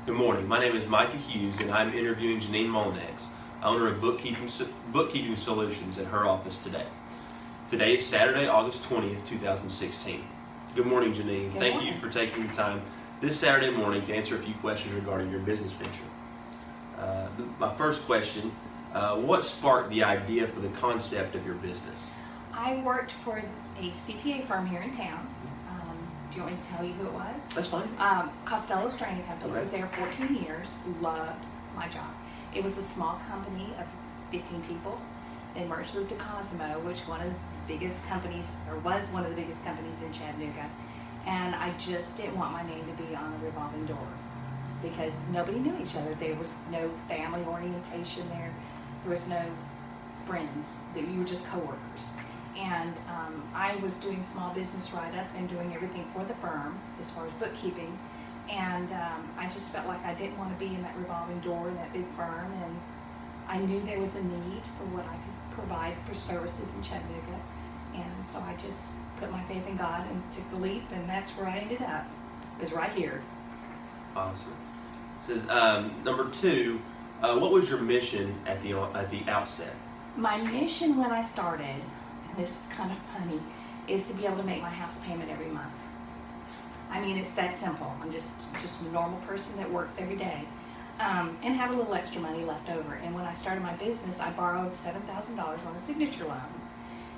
Good morning. My name is Micah Hughes, and I'm interviewing Janine Molnex, owner of Bookkeeping Solutions, at her office today. Today is Saturday, August 20th, 2016. Good morning, Janine. Thank you for taking the time this Saturday morning to answer a few questions regarding your business venture. My first question, what sparked the idea for the concept of your business? I worked for a CPA firm here in town. Do you want me to tell you who it was? That's fine. Costello's Training Company. Okay. I was there 14 years. Loved my job. It was a small company of 15 people. They merged with DeCosmo, which one of the biggest companies, or was one of the biggest companies in Chattanooga. And I just didn't want my name to be on a revolving door because nobody knew each other. There was no family orientation there. There was no friends. You were just coworkers. And I was doing small business write-up and doing everything for the firm as far as bookkeeping. And I just felt like I didn't want to be in that revolving door in that big firm. And I knew there was a need for what I could provide for services in Chattanooga. And so I just put my faith in God and took the leap, and that's where I ended up. It was right here. Awesome. It says, number two, what was your mission at the outset? My mission when I started, and this is kind of funny, is to be able to make my house payment every month. I mean, it's that simple. I'm just a normal person that works every day, and have a little extra money left over. And when I started my business, I borrowed $7,000 on a signature loan.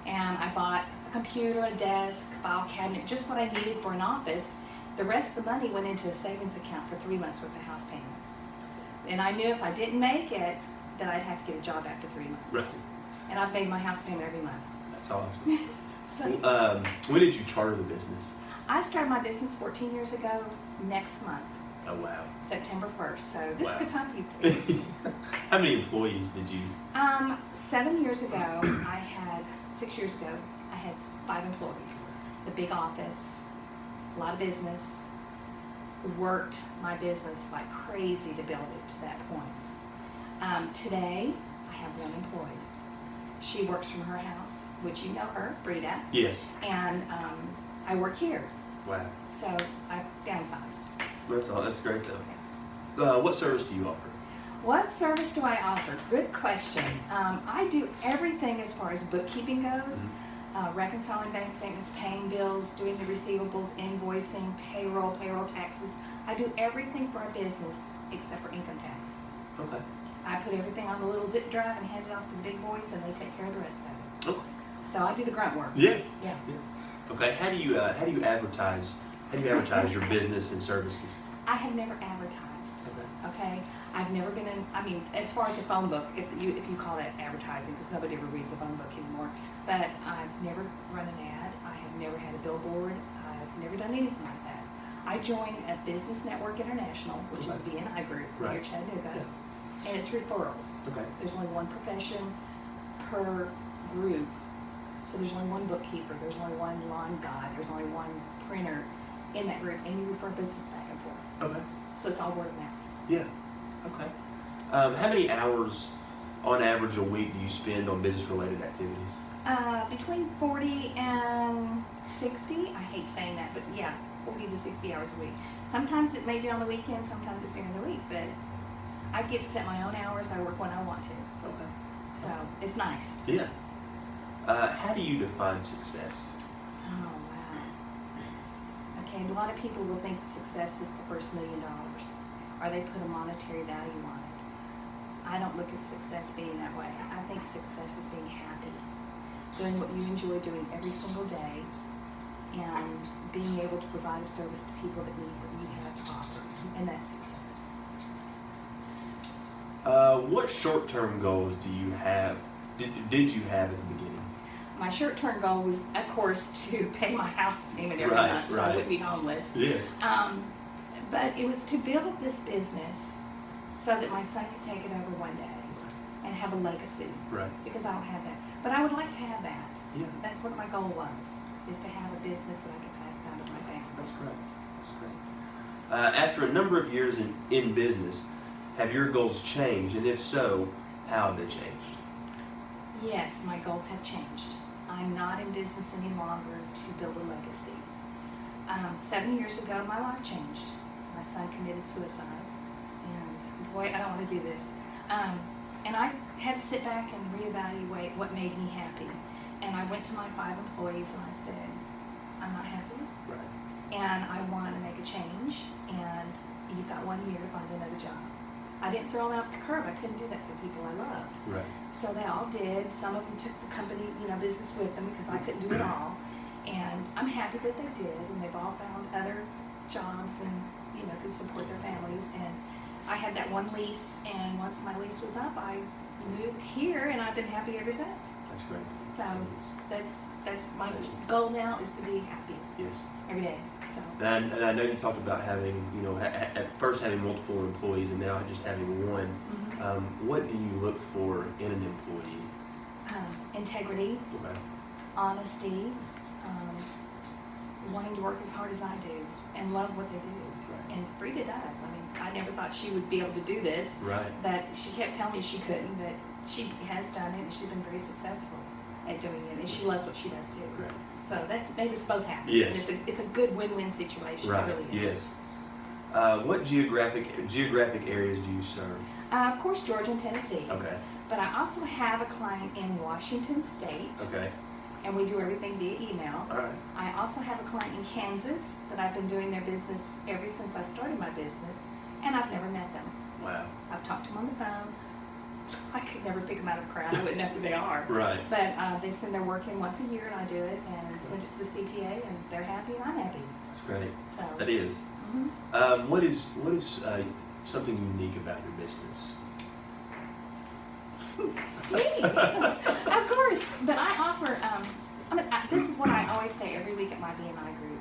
And I bought a computer, a desk, a file cabinet, just what I needed for an office. The rest of the money went into a savings account for 3 months worth of house payments. And I knew if I didn't make it, that I'd have to get a job after 3 months. Right. And I've made my house payment every month. That's awesome. So, when did you charter the business? I started my business 14 years ago next month. Oh, wow. September 1st. So this is a good time for you to How many employees did you? 7 years ago, I had 6 years ago, I had 5 employees. The big office, a lot of business. Worked my business like crazy to build it to that point. Today, I have 1 employee. She works from her house, which you know her, Brita. Yes. And I work here. Wow. So I've downsized. That's great though. Okay. What service do you offer? What service do I offer? Good question. I do everything as far as bookkeeping goes, reconciling bank statements, paying bills, doing the receivables, invoicing, payroll taxes. I do everything for a business except for income tax. Okay. I put everything on the little zip drive and hand it off to the big boys, and they take care of the rest of it. Okay. So I do the grunt work. Yeah. Yeah. Okay. How do you advertise? How do you advertise your business and services? I have never advertised. Okay. Okay. I've never been in. I mean, as far as a phone book, if you call that advertising, because nobody ever reads a phone book anymore. But I've never run an ad. I have never had a billboard. I've never done anything like that. I joined a Business Network International, which is a BNI group near Chattanooga. Yeah. And it's referrals. Okay. There's only one profession per group. So there's only one bookkeeper, there's only one lawn guy, there's only one printer in that group, and you refer business back and forth. Okay. So it's all word of mouth. Yeah. Okay. How many hours on average a week do you spend on business-related activities? Between 40 and 60. I hate saying that, but yeah, 40 to 60 hours a week. Sometimes it may be on the weekend, sometimes it's during the week, but I get to set my own hours. I work when I want to. Okay. So it's nice. Yeah. How do you define success? Oh, wow. Okay, a lot of people will think success is the first $1 million, or they put a monetary value on it. I don't look at success being that way. I think success is being happy, doing what you enjoy doing every single day, and being able to provide a service to people that need what you have to offer, and that's success. What short-term goals do you have? Did you have at the beginning? My short-term goal was, of course, to pay my house payment every month, so I wouldn't be homeless. Yes. But it was to build this business so that my son could take it over one day and have a legacy. Right. Because I don't have that. But I would like to have that. Yeah. That's what my goal was, is to have a business that I could pass down to my family. That's great. That's great. After a number of years in business, have your goals changed? And if so, how have they changed? Yes, my goals have changed. I'm not in business any longer to build a legacy. 7 years ago, my life changed. My son committed suicide. boy, I don't want to do this. And I had to sit back and reevaluate what made me happy. And I went to my 5 employees and I said, I'm not happy. Right. And I want to make a change. And you've got 1 year to find another job. I didn't throw them out the curb. I couldn't do that for people I loved. Right. So they all did. Some of them took the company, business with them because I couldn't do it all. And I'm happy that they did. And they've all found other jobs and, could support their families. And I had that one lease. And once my lease was up, I moved here and I've been happy ever since. That's great. So that's my goal now, is to be happy. Yes. Every day. So. And I know you talked about having, at first having multiple employees and now just having one. Mm-hmm. What do you look for in an employee? Integrity, Okay. honesty, wanting to work as hard as I do, and love what they do. Right. And Frida does. I mean, I never thought she would be able to do this. Right. But she kept telling me she couldn't, but she has done it, and she's been very successful at doing it, and she loves what she does too. Great. So that's made us both happy. Yes. And it's a good win-win situation. Right. It really is. Yes. What geographic areas do you serve? Of course, Georgia and Tennessee. Okay. But I also have a client in Washington State. Okay. And we do everything via email. All right. I also have a client in Kansas that I've been doing their business ever since I started my business, and I've never met them. Wow. I've talked to them on the phone. I could never pick them out of a crowd. I wouldn't know who they are. Right. But they send their work in once a year, and I do it, and send it to the CPA, and they're happy, and I'm happy. That's great. So. That is. Mm-hmm. What is something unique about your business? Me, of course. But I offer. This is what I always say every week at my BNI group.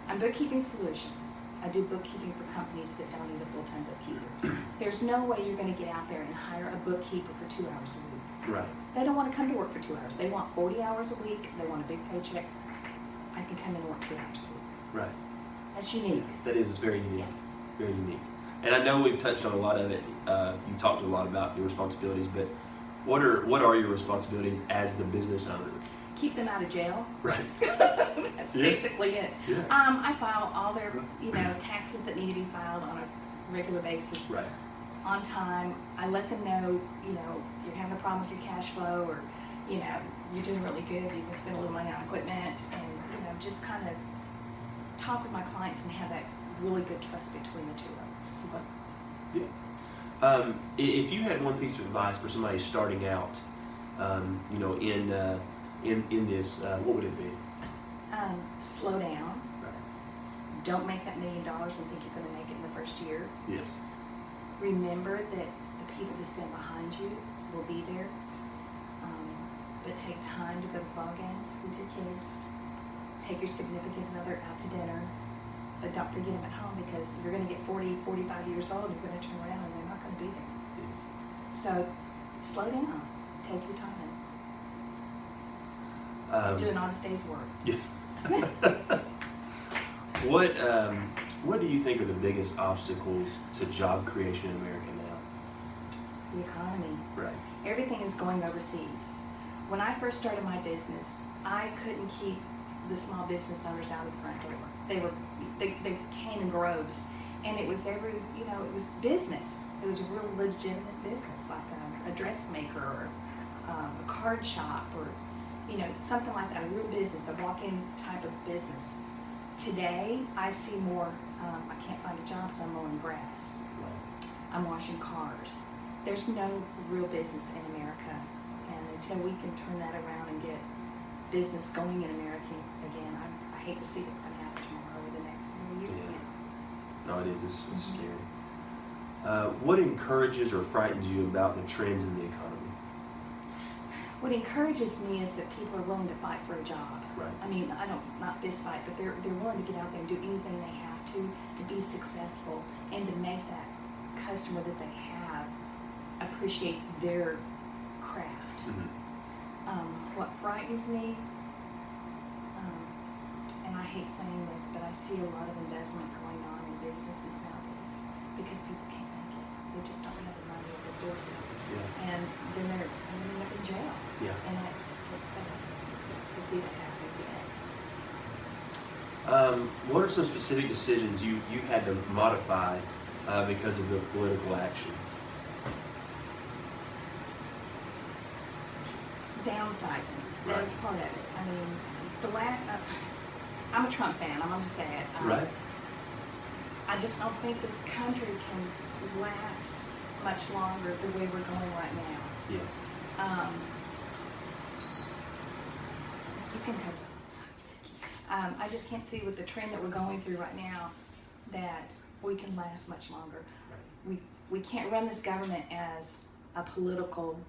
I'm bookkeeping solutions. I do bookkeeping for companies that don't need a full-time bookkeeper. There's no way you're going to get out there and hire a bookkeeper for 2 hours a week. Right. They don't want to come to work for 2 hours. They want 40 hours a week. They want a big paycheck. I can come in and work 2 hours a week. Right. That's unique. That is very unique. Yeah. Very unique. And I know we've touched on a lot of it. You talked a lot about your responsibilities, but what are your responsibilities as the business owner? Keep them out of jail. Right. That's basically it. Yeah. I file all their, taxes that need to be filed on a regular basis. Right. On time. I let them know, you're having a problem with your cash flow, or, you're doing really good. You can spend a little money on equipment, and, just kind of talk with my clients and have that really good trust between the two of us. Okay. Yeah. If you had one piece of advice for somebody starting out, in this, what would it be? Slow down. Right. Don't make that $1 million and think you're going to make it in the first year. Yes. Remember that the people that stand behind you will be there. But take time to go to ball games with your kids. Take your significant other out to dinner. But don't forget them at home, because you're going to get 40, 45 years old, you're going to turn around and they're not going to be there. Yes. So slow down. Take your time. Do an honest day's work. Yes. What do you think are the biggest obstacles to job creation in America now? The economy. Right. Everything is going overseas. When I first started my business, I couldn't keep the small business owners out of the front door. They came in groves, and it was it was business. It was a real legitimate business, like a dressmaker or a card shop, or something like that, a real business, a walk-in type of business. Today, I see more, I can't find a job, so I'm mowing grass. Right. I'm washing cars. There's no real business in America, and until we can turn that around and get business going in America again, I hate to see what's going to happen tomorrow or the next year. Yeah. No, it is. It's scary. What encourages or frightens you about the trends in the economy? What encourages me is that people are willing to fight for a job. Right. I mean, not this fight, but they're willing to get out there and do anything they have to be successful, and to make that customer that they have appreciate their craft. Mm-hmm. What frightens me, and I hate saying this, but I see a lot of investment going on in businesses nowadays because people can't make it. They just don't have the money or resources. Yeah. And then they're ending up in jail. Yeah. And that's sad to see that happen again. What are some specific decisions you've had to modify because of the political action? Downsizing. That Right. was part of it. I mean, I'm a Trump fan. I'm gonna just say it. Right. I just don't think this country can last much longer the way we're going right now. Yes. You can cover. I just can't see with the trend that we're going through right now that we can last much longer. We can't run this government as a political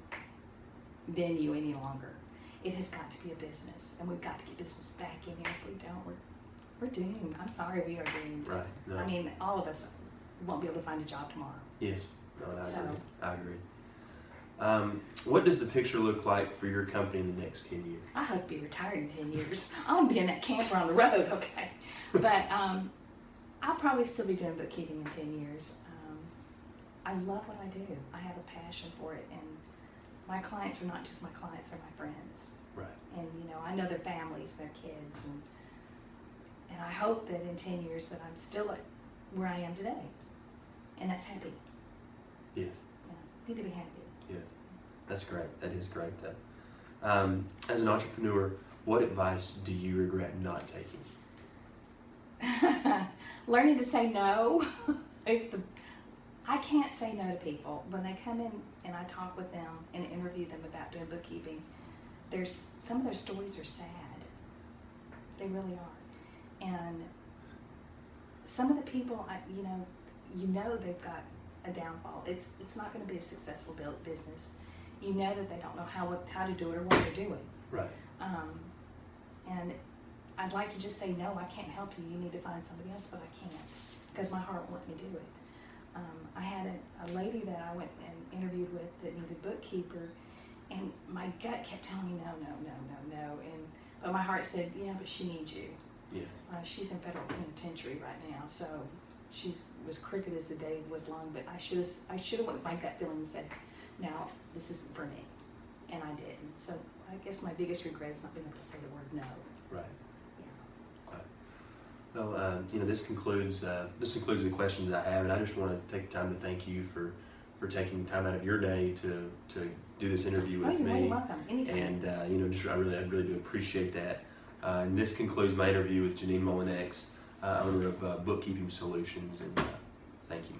venue any longer. It has got to be a business, and we've got to get business back in here. If we don't, we're doomed. I'm sorry, we are doomed. Right. No. I mean, all of us won't be able to find a job tomorrow. Yes. No, I So- agree. I agree. What does the picture look like for your company in the next 10 years? I hope to be retired in 10 years. I'm gonna be in that camper on the road, okay? But I'll probably still be doing bookkeeping in 10 years. I love what I do. I have a passion for it, and my clients are not just my clients, they're my friends. Right. And I know their families, their kids, and I hope that in 10 years that I'm still at where I am today. And that's happy. Yes. Need to be happy. Yes. That's great. That is great, though. As an entrepreneur, what advice do you regret not taking? Learning to say no. I can't say no to people. When they come in and I talk with them and interview them about doing bookkeeping, some of their stories are sad. They really are. And some of the people, they've got a downfall. It's not going to be a successful business. You know that they don't know how to do it or what they're doing. Right. And I'd like to just say, no, I can't help you. You need to find somebody else, but I can't because my heart won't let me do it. I had a lady that I went and interviewed with that needed a bookkeeper, and my gut kept telling me no. But my heart said, yeah, but she needs you. Yes. She's in federal penitentiary right now, so she was crooked as the day was long. But I should have went with my gut feeling and said, no, this isn't for me, and I didn't. So I guess my biggest regret is not being able to say the word no. Right. Yeah. Well, this concludes the questions I have, and I just want to take the time to thank you for taking time out of your day to do this interview with You're me. welcome. Anytime. And I really do appreciate that. And this concludes my interview with Janine Molinex, owner of Bookkeeping Solutions. And thank you.